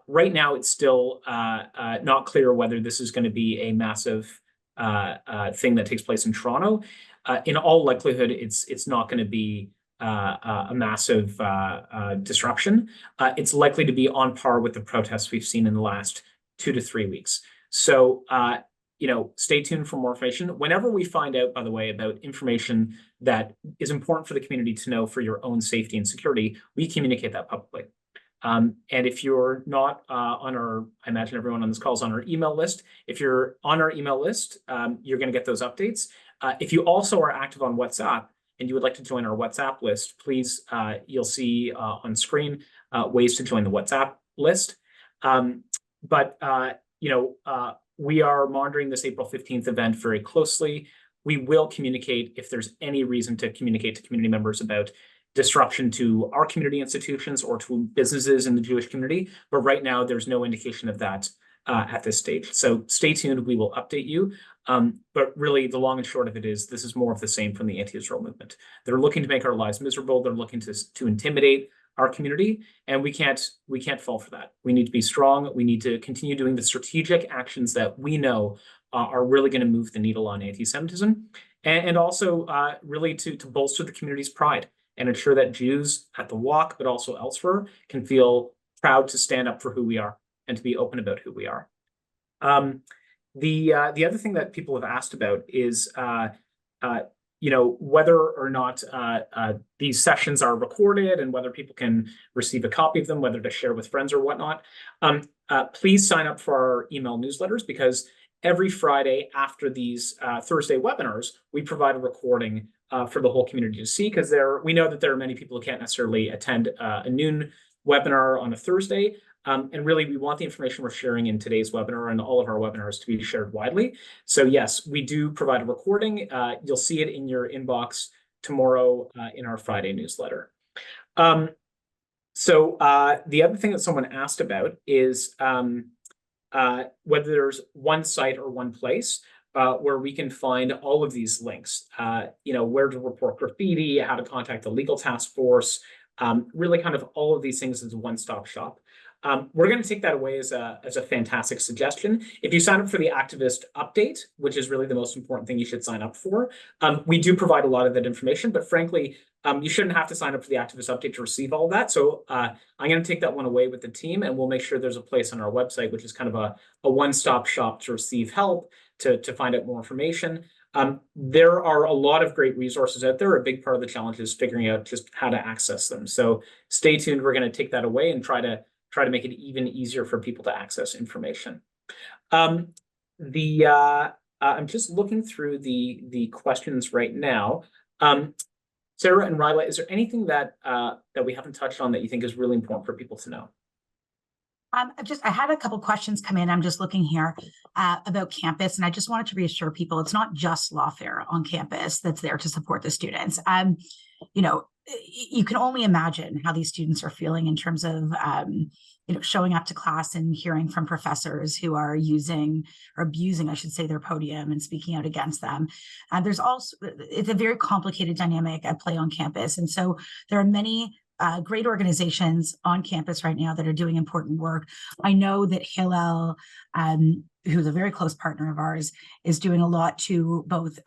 Right now, it's still not clear whether this is going to be a massive thing that takes place in Toronto. In all likelihood, it's not going to be a massive disruption. It's likely to be on par with the protests we've seen in the last 2 to 3 weeks. So, stay tuned for more information. Whenever we find out, by the way, about information that is important for the community to know for your own safety and security, we communicate that publicly. And if you're not on our, I imagine everyone on this call is on our email list. If you're on our email list, you're going to get those updates. If you also are active on WhatsApp and you would like to join our WhatsApp list, please, you'll see on screen ways to join the WhatsApp list. We are monitoring this April 15th event very closely. We will communicate if there's any reason to communicate to community members about disruption to our community institutions or to businesses in the Jewish community. But right now, there's no indication of that at this stage. So stay tuned. We will update you. But really, the long and short of it is this is more of the same from the anti-Israel movement. They're looking to make our lives miserable. They're looking to intimidate our community, and we can't fall for that. We need to be strong. We need to continue doing the strategic actions that we know are really going to move the needle on anti-Semitism, and also really to bolster the community's pride and ensure that Jews at the Walk, but also elsewhere, can feel proud to stand up for who we are and to be open about who we are. The other thing that people have asked about is whether or not these sessions are recorded and whether people can receive a copy of them, whether to share with friends or whatnot. Please sign up for our email newsletters, because every Friday after these Thursday webinars, we provide a recording for the whole community to see, because we know that there are many people who can't necessarily attend a noon webinar on a Thursday. And really, we want the information we're sharing in today's webinar and all of our webinars to be shared widely. So yes, we do provide a recording. You'll see it in your inbox tomorrow in our Friday newsletter. The other thing that someone asked about is whether there's one site or one place where we can find all of these links, where to report graffiti, how to contact the legal task force, really kind of all of these things as a one-stop shop. We're going to take that away as a fantastic suggestion. If you sign up for the activist update, which is really the most important thing you should sign up for, we do provide a lot of that information, but frankly, you shouldn't have to sign up for the activist update to receive all of that. So I'm going to take that one away with the team, and we'll make sure there's a place on our website, which is kind of a one-stop shop to receive help, to find out more information. There are a lot of great resources out there. A big part of the challenge is figuring out just how to access them. So stay tuned. We're going to take that away and try to make it even easier for people to access information. I'm just looking through the questions right now. Sarah and Ryla, is there anything that we haven't touched on that you think is really important for people to know? I had a couple questions come in. I'm just looking here about campus, and I just wanted to reassure people it's not just Lawfare on campus that's there to support the students. You can only imagine how these students are feeling in terms of showing up to class and hearing from professors who are using or abusing, I should say, their podium and speaking out against them. There's also, it's a very complicated dynamic at play on campus. And so there are many great organizations on campus right now that are doing important work. I know that Hillel, who's a very close partner of ours, is doing a lot to both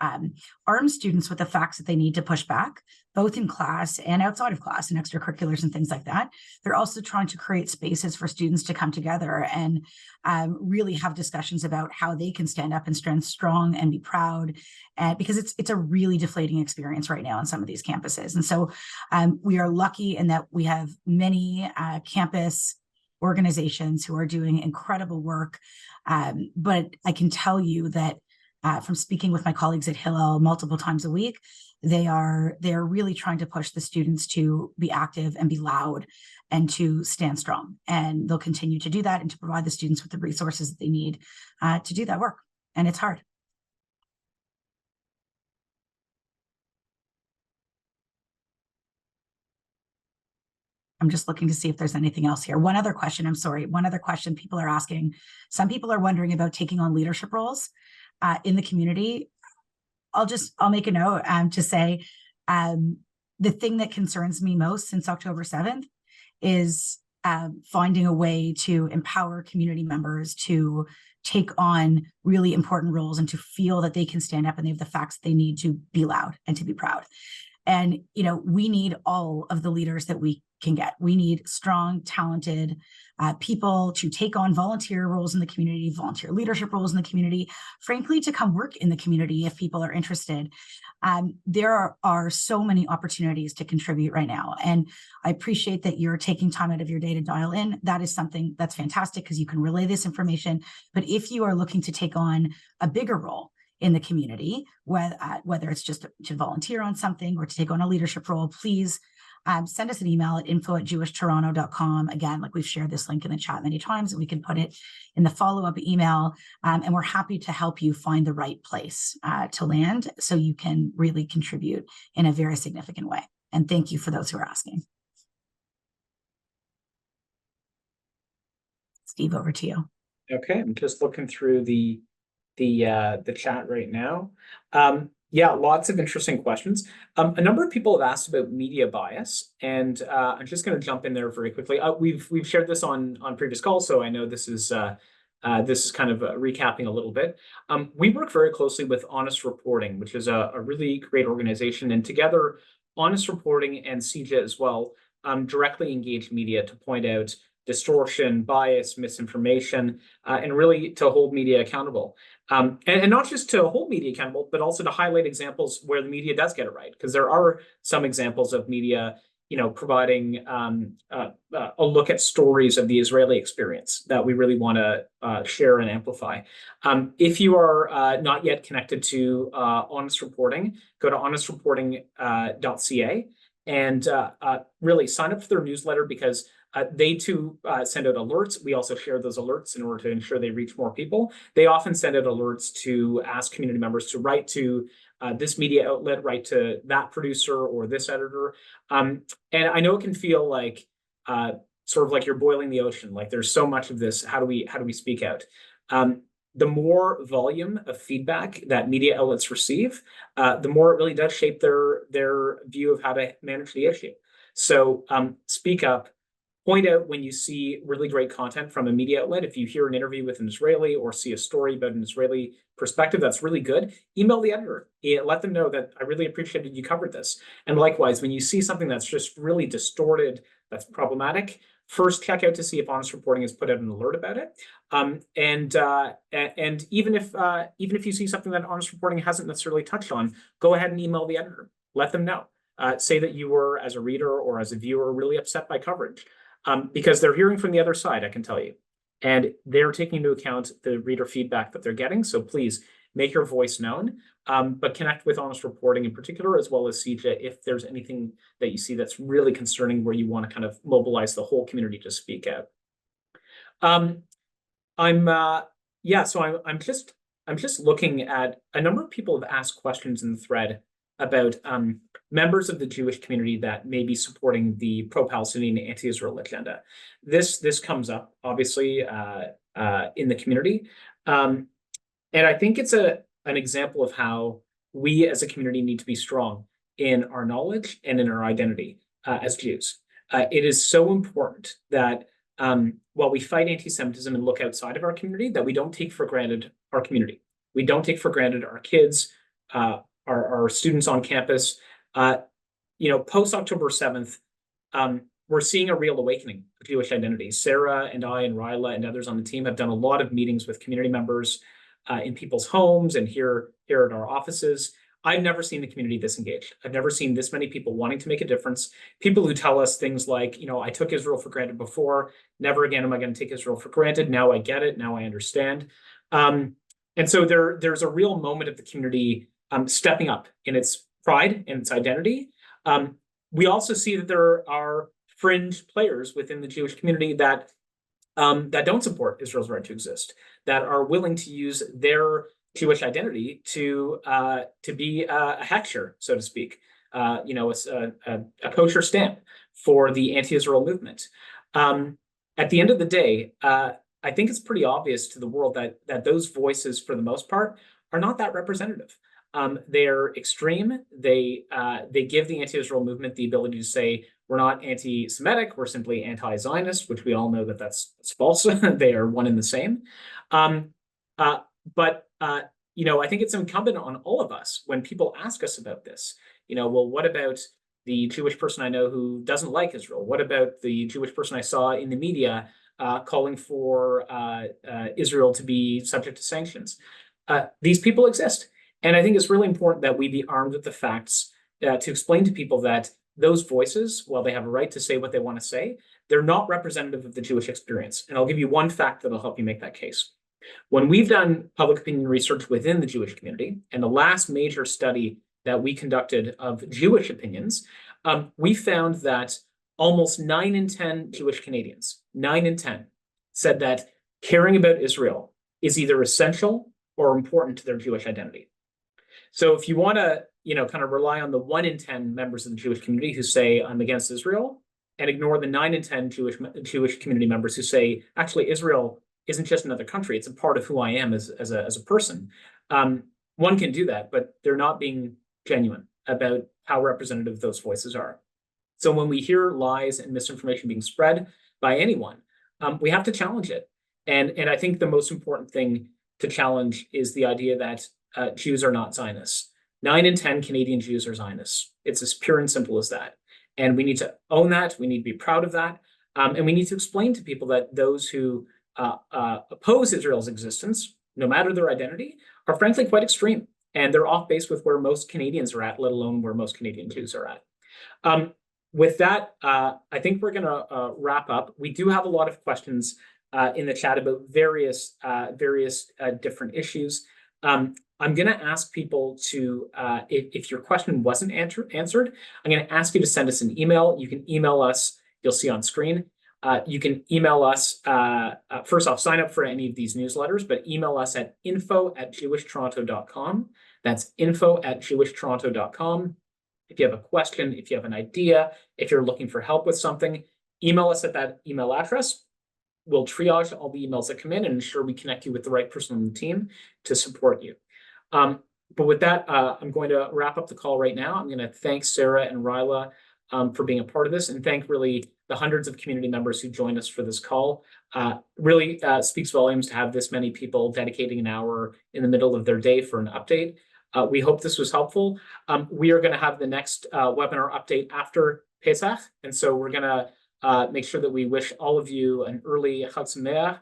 arm students with the facts that they need to push back, both in class and outside of class and extracurriculars and things like that. They're also trying to create spaces for students to come together and really have discussions about how they can stand up and stand strong and be proud, because it's a really deflating experience right now on some of these campuses. And so we are lucky in that we have many campus organizations who are doing incredible work. But I can tell you that from speaking with my colleagues at Hillel multiple times a week, they are really trying to push the students to be active and be loud and to stand strong. And they'll continue to do that and to provide the students with the resources that they need to do that work. And it's hard. I'm just looking to see if there's anything else here. One other question people are asking. Some people are wondering about taking on leadership roles in the community. I'll make a note to say the thing that concerns me most since October 7th is finding a way to empower community members to take on really important roles and to feel that they can stand up and they have the facts they need to be loud and to be proud. And, we need all of the leaders that we can get. We need strong, talented people to take on volunteer roles in the community, volunteer leadership roles in the community, frankly, to come work in the community if people are interested. There are so many opportunities to contribute right now. And I appreciate that you're taking time out of your day to dial in. That is something that's fantastic because you can relay this information. But if you are looking to take on a bigger role in the community, whether it's just to volunteer on something or to take on a leadership role, please send us an email at info@jewishtoronto.com. Again, like we've shared this link in the chat many times, and we can put it in the follow-up email. And we're happy to help you find the right place to land so you can really contribute in a very significant way. And thank you for those who are asking. Steve, over to you. Okay, I'm just looking through the chat right now. Yeah, lots of interesting questions. A number of people have asked about media bias, and I'm just going to jump in there very quickly. We've shared this on previous calls, so I know this is kind of recapping a little bit. We work very closely with Honest Reporting, which is a really great organization, and together, Honest Reporting and CJA as well directly engage media to point out distortion, bias, misinformation, and really to hold media accountable. And not just to hold media accountable, but also to highlight examples where the media does get it right. Because there are some examples of media, providing a look at stories of the Israeli experience that we really want to share and amplify. If you are not yet connected to Honest Reporting, go to honestreporting.ca and really sign up for their newsletter, because they too send out alerts. We also share those alerts in order to ensure they reach more people. They often send out alerts to ask community members to write to this media outlet, write to that producer or this editor. And I know it can feel like sort of like you're boiling the ocean. Like there's so much of this. How do we speak out? The more volume of feedback that media outlets receive, the more it really does shape their view of how to manage the issue. So speak up. Point out when you see really great content from a media outlet. If you hear an interview with an Israeli or see a story about an Israeli perspective that's really good, email the editor. Let them know that I really appreciated you covered this. And likewise, when you see something that's just really distorted, that's problematic, first check out to see if Honest Reporting has put out an alert about it. And even if you see something that Honest Reporting hasn't necessarily touched on, go ahead and email the editor. Let them know. Say that you were, as a reader or as a viewer, really upset by coverage. Because they're hearing from the other side, I can tell you. And they're taking into account the reader feedback that they're getting. So please make your voice known, but connect with Honest Reporting in particular, as well as CJA, if there's anything that you see that's really concerning where you want to kind of mobilize the whole community to speak out. I'm just looking at a number of people have asked questions in the thread about members of the Jewish community that may be supporting the pro-Palestinian anti-Israel agenda. This comes up, obviously, in the community. And I think it's an example of how we as a community need to be strong in our knowledge and in our identity as Jews. It is so important that while we fight anti-Semitism and look outside of our community, that we don't take for granted our community. We don't take for granted our kids, our students on campus. Post October 7th, we're seeing a real awakening of Jewish identity. Sarah and I and Ryla and others on the team have done a lot of meetings with community members in people's homes and here at our offices. I've never seen the community this engaged. I've never seen this many people wanting to make a difference. People who tell us things like, I took Israel for granted before. Never again am I going to take Israel for granted. Now I get it. Now I understand. And so there's a real moment of the community stepping up in its pride and its identity. We also see that there are fringe players within the Jewish community that don't support Israel's right to exist, that are willing to use their Jewish identity to be a hechsher, so to speak, a kosher stamp for the anti-Israel movement. At the end of the day, I think it's pretty obvious to the world that those voices, for the most part, are not that representative. They're extreme. They give the anti-Israel movement the ability to say, we're not anti-Semitic, we're simply anti-Zionist, which we all know that's false. They are one and the same. But I think it's incumbent on all of us when people ask us about this. Well, what about the Jewish person I know who doesn't like Israel? What about the Jewish person I saw in the media calling for Israel to be subject to sanctions? These people exist. And I think it's really important that we be armed with the facts to explain to people that those voices, while they have a right to say what they want to say, they're not representative of the Jewish experience. And I'll give you one fact that'll help you make that case. When we've done public opinion research within the Jewish community, and the last major study that we conducted of Jewish opinions, we found that almost 9 in 10 Jewish Canadians, 9 in 10, said that caring about Israel is either essential or important to their Jewish identity. So if you want to, kind of rely on the 1 in 10 members of the Jewish community who say I'm against Israel, and ignore the 9 in 10 Jewish community members who say, actually, Israel isn't just another country, it's a part of who I am as a person. One can do that, but they're not being genuine about how representative those voices are. So when we hear lies and misinformation being spread by anyone, we have to challenge it. And I think the most important thing to challenge is the idea that Jews are not Zionists. 9 in 10 Canadian Jews are Zionists. It's as pure and simple as that. And we need to own that. We need to be proud of that. And we need to explain to people that those who oppose Israel's existence, no matter their identity, are frankly quite extreme. And they're off base with where most Canadians are at, let alone where most Canadian Jews are at. With that, I think we're going to wrap up. We do have a lot of questions in the chat about various different issues. I'm going to ask people to, if your question wasn't answered, I'm going to ask you to send us an email. You can email us, you'll see on screen. You can email us, first off, sign up for any of these newsletters, but email us at info@jewishtoronto.com. That's info@jewishtoronto.com. If you have a question, if you have an idea, if you're looking for help with something, email us at that email address. We'll triage all the emails that come in and ensure we connect you with the right person on the team to support you. But with that, I'm going to wrap up the call right now. I'm going to thank Sarah and Ryla for being a part of this, and thank really the hundreds of community members who joined us for this call. Really speaks volumes to have this many people dedicating an hour in the middle of their day for an update. We hope this was helpful. We are going to have the next webinar update after Pesach, and so we're going to make sure that we wish all of you an early Chag Sameach.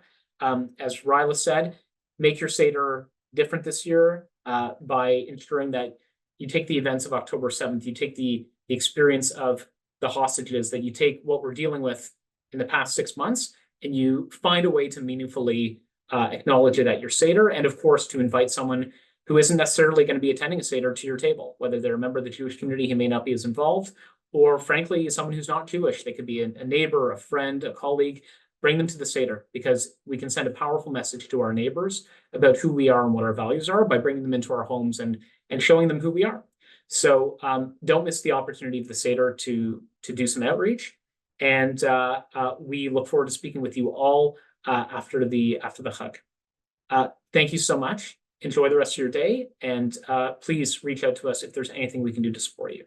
As Ryla said, make your Seder different this year by ensuring that you take the events of October 7th, you take the experience of the hostages, that you take what we're dealing with in the past 6 months, and you find a way to meaningfully acknowledge it at your Seder, and of course to invite someone who isn't necessarily going to be attending a Seder to your table, whether they're a member of the Jewish community who may not be as involved, or frankly, someone who's not Jewish. They could be a neighbor, a friend, a colleague. Bring them to the Seder, because we can send a powerful message to our neighbors about who we are and what our values are by bringing them into our homes and showing them who we are. So don't miss the opportunity of the Seder to do some outreach. And we look forward to speaking with you all after the Chag. Thank you so much. Enjoy the rest of your day, and please reach out to us if there's anything we can do to support you.